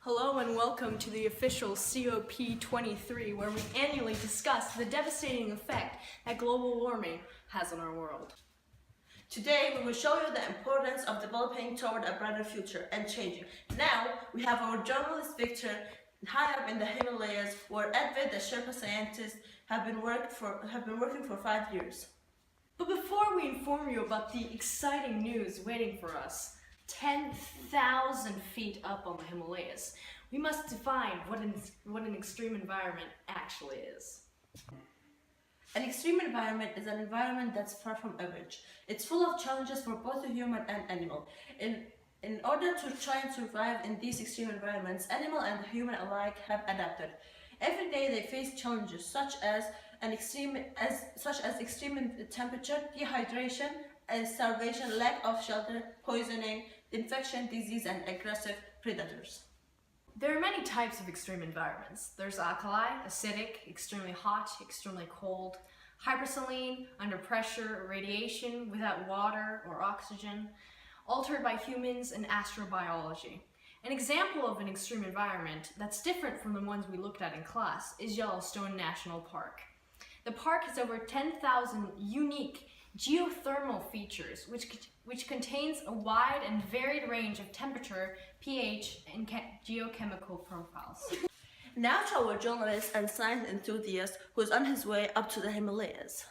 Hello and welcome to the official COP23, where we annually discuss the devastating effect that global warming has on our world. Today, we will show you the importance of developing toward a brighter future and changing. Now, we have our journalist Victor high up in the Himalayas, where Edvid, the Sherpa scientist, have been working for 5 years. But before we inform you about the exciting news waiting for us, 10,000 feet up on the Himalayas, we must define what an extreme environment actually is. An extreme environment is an environment that's far from average. It's full of challenges for both the human and animal. In order to try and survive in these extreme environments, animal and human alike have adapted. Every day they face challenges such as extreme temperature, dehydration, starvation, lack of shelter, poisoning, infection, disease, and aggressive predators. There are many types of extreme environments. There's alkali, acidic, extremely hot, extremely cold, hypersaline, under pressure, radiation, without water or oxygen, altered by humans, and astrobiology. An example of an extreme environment that's different from the ones we looked at in class is Yellowstone National Park. The park has over 10,000 unique geothermal features, which contains a wide and varied range of temperature, pH, and geochemical profiles. Now to our journalist and science enthusiast who is on his way up to the Himalayas.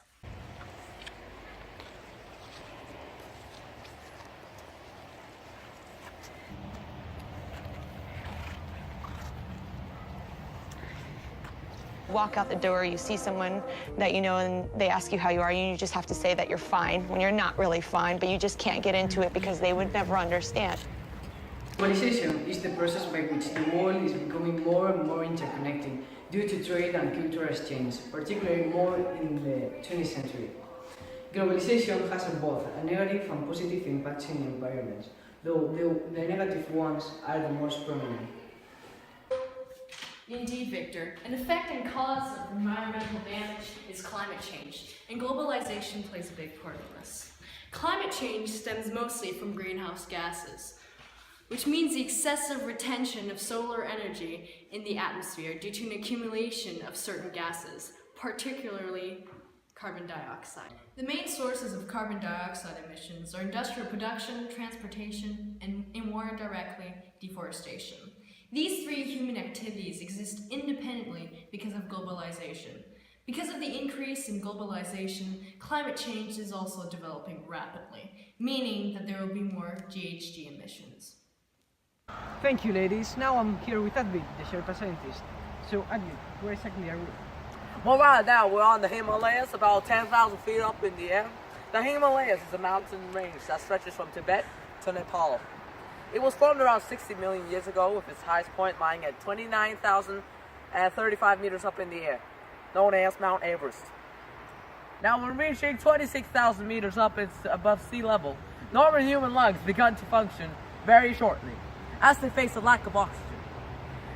Walk out the door, you see someone that you know and they ask you how you are, and you just have to say that you're fine when you're not really fine, but you just can't get into it because they would never understand. Globalization is the process by which the world is becoming more and more interconnected due to trade and cultural exchange, particularly more in the 20th century. Globalization has both a negative and positive impacts in environments, though the negative ones are the most prominent. Indeed, Victor. An effect and cause of environmental damage is climate change, and globalization plays a big part in this. Climate change stems mostly from greenhouse gases, which means the excessive retention of solar energy in the atmosphere due to an accumulation of certain gases, particularly carbon dioxide. The main sources of carbon dioxide emissions are industrial production, transportation, and more indirectly, deforestation. These three human activities exist independently because of globalization. Because of the increase in globalization, climate change is also developing rapidly, meaning that there will be more GHG emissions. Thank you, ladies. Now I'm here with Edvid, the Sherpa scientist. So, Edvid, where exactly are we? Well, right now we're on the Himalayas, about 10,000 feet up in the air. The Himalayas is a mountain range that stretches from Tibet to Nepal. It was formed around 60 million years ago, with its highest point lying at 29,035 meters up in the air, known as Mount Everest. Now, when reaching 26,000 meters up above sea level, normal human lungs begun to function very shortly, as they face a lack of oxygen.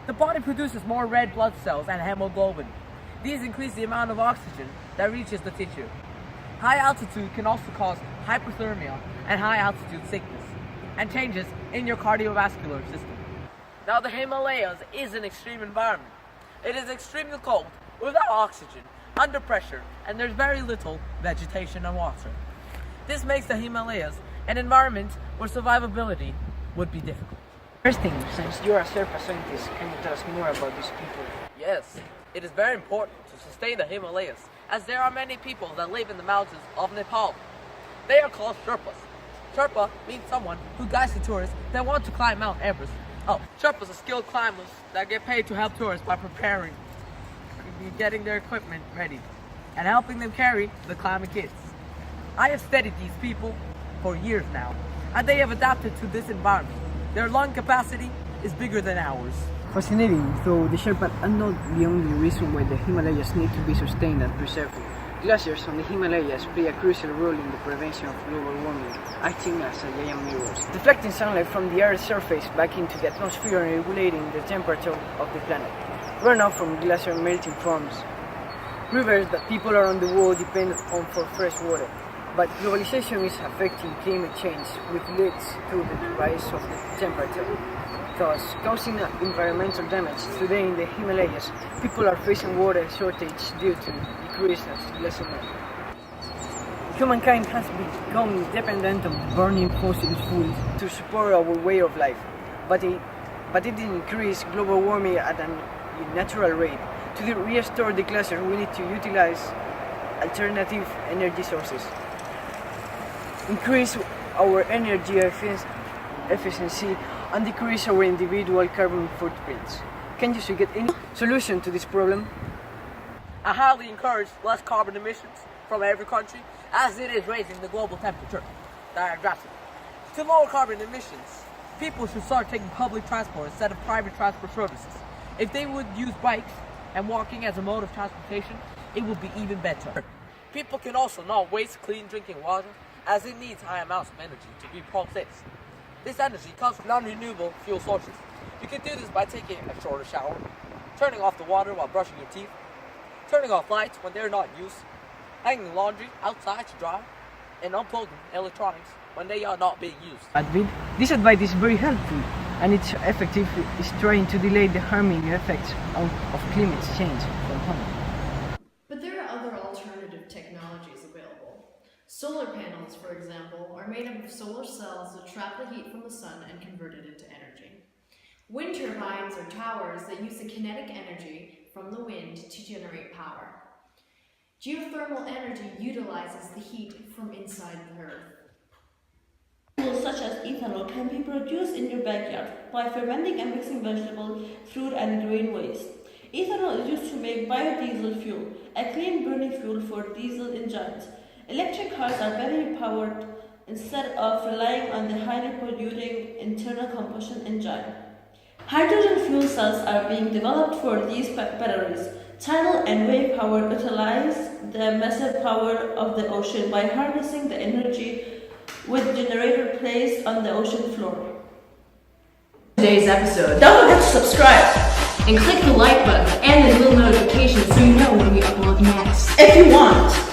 The body produces more red blood cells and hemoglobin. These increase the amount of oxygen that reaches the tissue. High altitude can also cause hypothermia and high altitude sickness, and changes in your cardiovascular system. Now, the Himalayas is an extreme environment. It is extremely cold, without oxygen, under pressure, and there's very little vegetation and water. This makes the Himalayas an environment where survivability would be difficult. First thing, since you're a Sherpa scientist, can you tell us more about these people? Yes, it is very important to sustain the Himalayas, as there are many people that live in the mountains of Nepal. They are called Sherpas. Sherpa means someone who guides the tourists that want to climb Mount Everest. Sherpas are skilled climbers that get paid to help tourists by preparing, getting their equipment ready, and helping them carry the climbing kits. I have studied these people for years now, and they have adapted to this environment. Their lung capacity is bigger than ours. Fascinating, though the Sherpa are not the only reason why the Himalayas need to be sustained and preserved. Glaciers on the Himalayas play a crucial role in the prevention of global warming, acting as giant mirrors, deflecting sunlight from the Earth's surface back into the atmosphere and regulating the temperature of the planet. Runoff from glacier melting forms rivers that people around the world depend on for fresh water. But globalization is affecting climate change, which leads to the rise of the temperature. thus causing environmental damage. Today in the Himalayas, people are facing water shortage due to decrease of glacier melt. Humankind has become dependent on burning fossil fuels to support our way of life, but it increases global warming at a natural rate. To restore the glacier, we need to utilize alternative energy sources, increase our energy efficiency, and decrease our individual carbon footprints. Can you get any solution to this problem? I highly encourage less carbon emissions from every country, as it is raising the global temperature drastically. To lower carbon emissions, people should start taking public transport instead of private transport services. If they would use bikes and walking as a mode of transportation, it would be even better. People can also not waste clean drinking water, as it needs high amounts of energy to be processed. This energy comes from non-renewable fuel sources. You can do this by taking a shorter shower, turning off the water while brushing your teeth, turning off lights when they're not used, hanging laundry outside to dry, and unplugging electronics when they are not being used. This advice is very helpful, and its effective is trying to delay the harming effects of climate change from home. But there are other alternative technologies available. Solar panels, for example, are made up of solar cells that trap the heat from the sun and convert it into energy. Wind turbines are towers that use the kinetic energy from the wind to generate power. Geothermal energy utilizes the heat from inside the earth. Fuels such as ethanol can be produced in your backyard by fermenting and mixing vegetable, fruit, and grain waste. Ethanol is used to make biodiesel fuel, a clean burning fuel for diesel engines. Electric cars are battery powered instead of relying on the highly polluting internal combustion engine. Hydrogen fuel cells are being developed for these batteries. Tidal and wave power utilize the massive power of the ocean by harnessing the energy with generator placed on the ocean floor. Today's episode. Don't forget to subscribe And click the like button and the little notification so you know when we upload next. if you want.